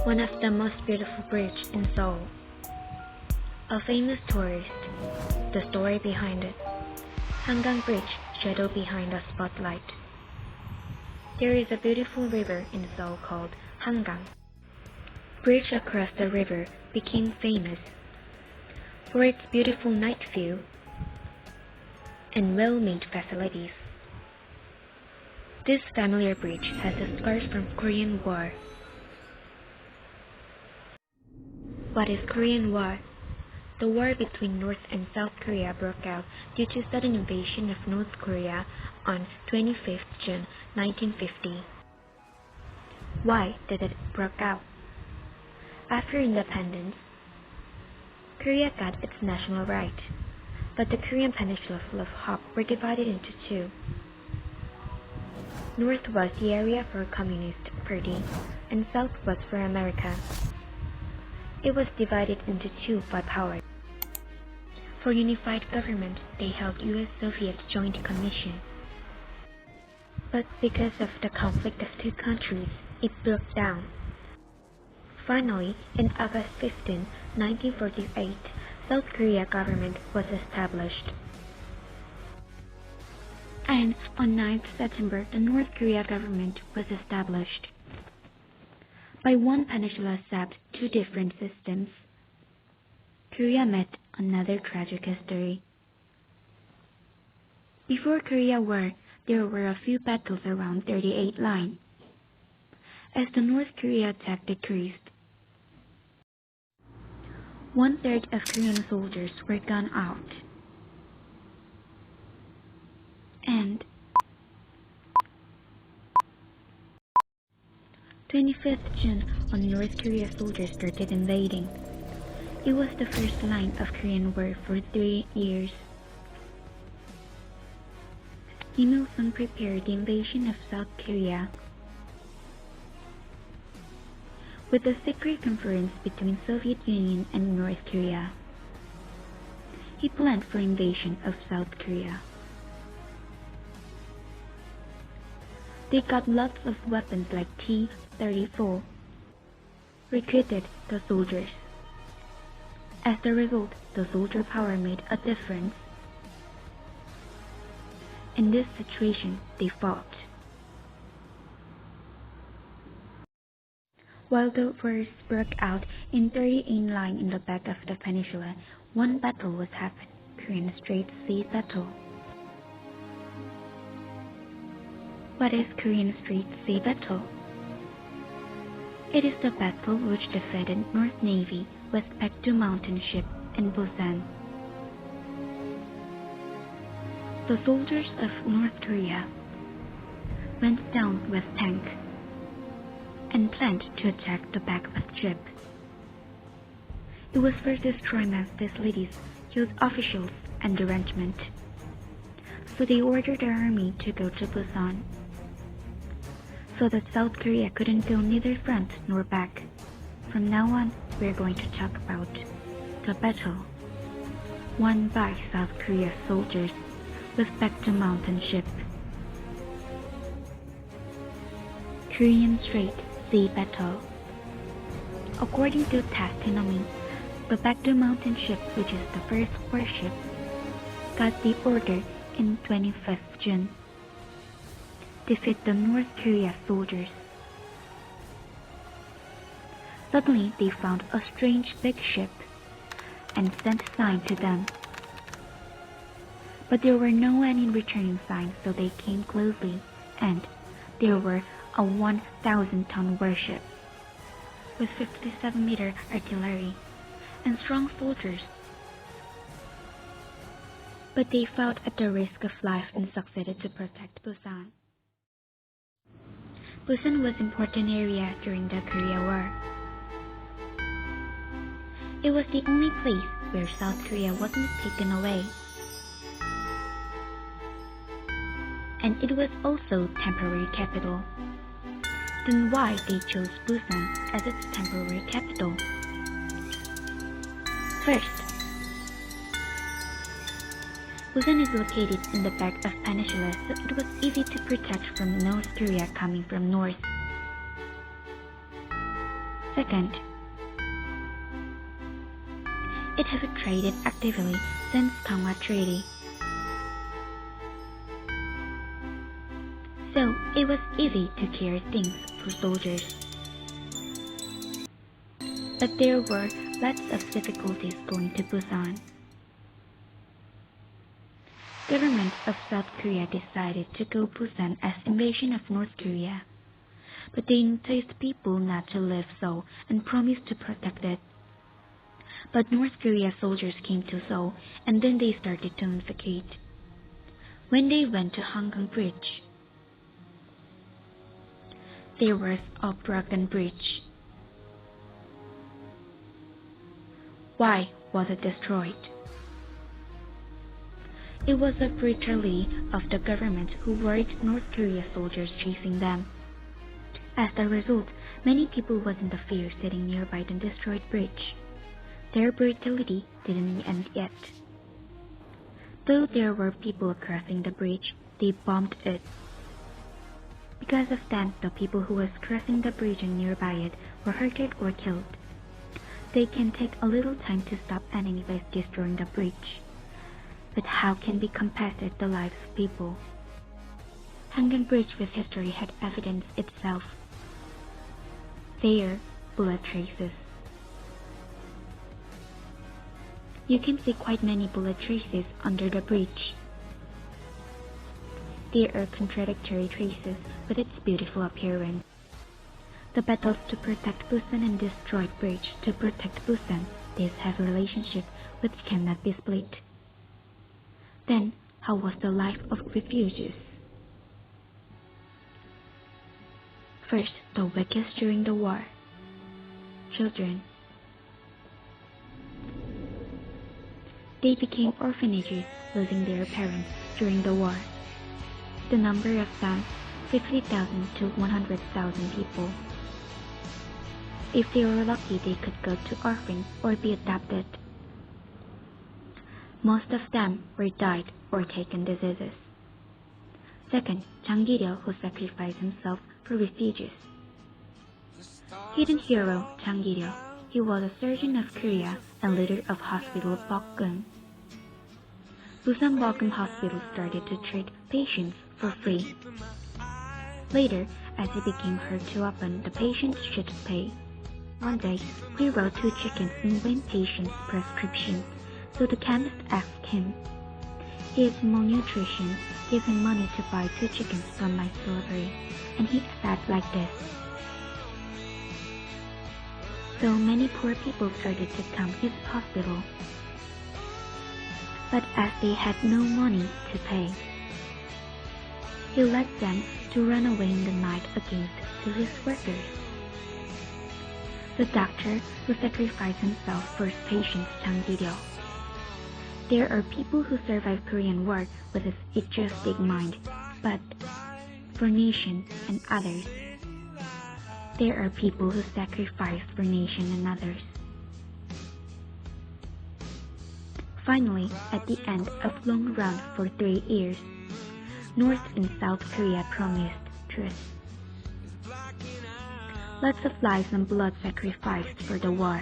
one of the most beautiful bridges in Seoul. A famous tourist, the story behind it. Hangang Bridge, shadow behind the spotlight. There is a beautiful river in Seoul called Hangang. Bridge across the river became famous for its beautiful night view and well-made facilities. This familiar bridge has the scars from Korean War. What is Korean War? The war between North and South Korea broke out due to sudden invasion of North Korea on 25 June 1950. Why did it break out? After independence, Korea got its national right, but the Korean peninsula full of hope were divided into two. North was the area for Communist Party, and South was for America. It was divided into two by power. For unified government, they held US-Soviet Joint Commission. But because of the conflict of two countries, it broke down. Finally, in August 15, 1948, South Korea government was established. And on 9th September, the North Korea government was established. By one peninsula accept two different systems, Korea met another tragic history. Before Korea War, there were a few battles around 38 line. As the North Korea attack decreased, 1/3 of Korean soldiers were gone out. And 25th June, on North Korea soldiers started invading. It was the first line of Korean War for 3 years. Kim Il-sung prepared the invasion of South Korea. With a secret conference between Soviet Union and North Korea, he planned for invasion of South Korea. They got lots of weapons like T-34, recruited the soldiers. As a result, the soldier power made a difference. In this situation, they fought. While the wars broke out in 38 line in the back of the peninsula, one battle was happened, Korean Strait Sea Battle. What is Korean Strait Sea Battle? It is the battle which defeated North Navy with Baekdu Mountain ship in Busan. The soldiers of North Korea went down with tank and planned to attack the back of the ship. It was for this crime as these ladies killed officials and arrangement. So they ordered their army to go to Busan, so that South Korea couldn't go neither front nor back. From now on, we're going to talk about the battle won by South Korea's soldiers with Baekdu Mountain ship. Korean Strait Sea Battle. According to testimony, the Baekdu Mountain ship, which is the first warship, got the order in 25th June. Defeat the North Korea soldiers. Suddenly, they found a strange big ship and sent sign to them. But there were no any returning signs, so they came closely, and there were a 1,000-ton warship with 57-meter artillery and strong soldiers. But they fought at the risk of life and succeeded to protect Busan. Busan was an important area during the Korea War. It was the only place where South Korea wasn't taken away. And it was also temporary capital. Then why they chose Busan as its temporary capital? First, Busan is located in the back of peninsula, so it was easy to protect from North Korea coming from north. Second, it has traded actively since Tonga Treaty. So it was easy to carry things for soldiers. But there were lots of difficulties going to Busan. Government of South Korea decided to go Busan as invasion of North Korea, but they enticed people not to live so and promised to protect it. But North Korea soldiers came to Seoul and then they started to investigate. When they went to Hangang Bridge, there was a broken bridge. Why was it destroyed? It was a brutality of the government who worried North Korea soldiers chasing them. As a result, many people was in the fear sitting nearby the destroyed bridge. Their brutality didn't end yet. Though there were people crossing the bridge, they bombed it. Because of that, the people who was crossing the bridge and nearby it were hurted or killed. They can take a little time to stop enemy by destroying the bridge. But how can we compensate the lives of people? Hangang Bridge with history had evidence itself. There, bullet traces. You can see quite many bullet traces under the bridge. There are contradictory traces with its beautiful appearance. The battles to protect Busan and destroyed bridge to protect Busan, these have a relationship which cannot be split. Then, how was the life of refugees? First, the weakest during the war. Children. They became orphanages, losing their parents during the war. The number of them, 50,000 to 100,000 people. If they were lucky, they could go to orphan or be adopted. Most of them were died or taken diseases. Second, Jang Gi-ryo, who sacrificed himself for refugees. Hidden hero Jang Gi-ryo. He was a surgeon of Korea and leader of Hospital Bokkeum. Busan Bokkeum Hospital started to treat patients for free. Later, as he became hurt too often, the patients should pay. One day, he wrote 2 chickens in one patient's prescription, so the chemist asked him, "He is malnutrition, give him money to buy 2 chickens from my delivery," and he said like this. So many poor people started to come to his hospital. But as they had no money to pay, he led them to run away in the night against to his workers. The doctor who sacrificed himself for his patients, Jang Gi-ryo. There are people who survive Korean War with a patriotic mind, but for nation and others, there are people who sacrifice for nation and others. Finally, at the end of long run for 3 years, North and South Korea promised truce. Lots of lives and blood sacrificed for the war.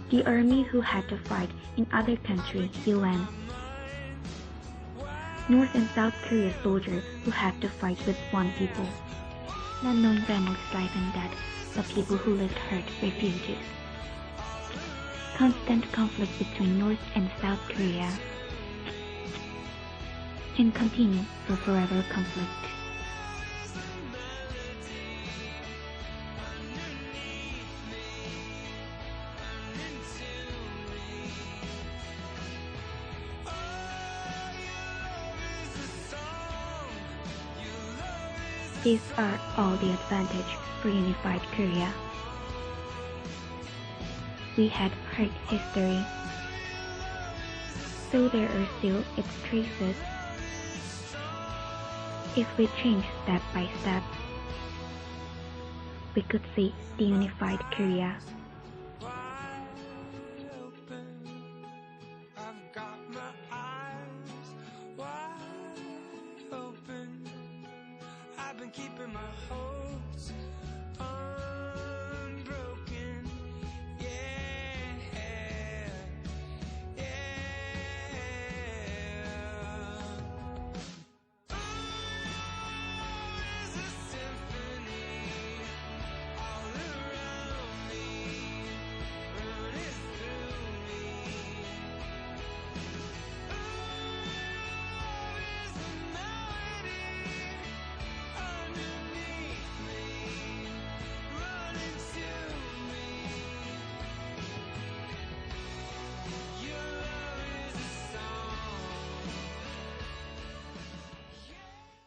The army who had to fight in other countries, UN. North and South Korea soldiers who had to fight with one people. Not knowing families' life and death, the people who lived hurt refugees. Constant conflict between North and South Korea can continue for forever conflict. These are all the advantage for unified Korea. We had hurt history, so there are still its traces. If we change step by step, we could see the unified Korea.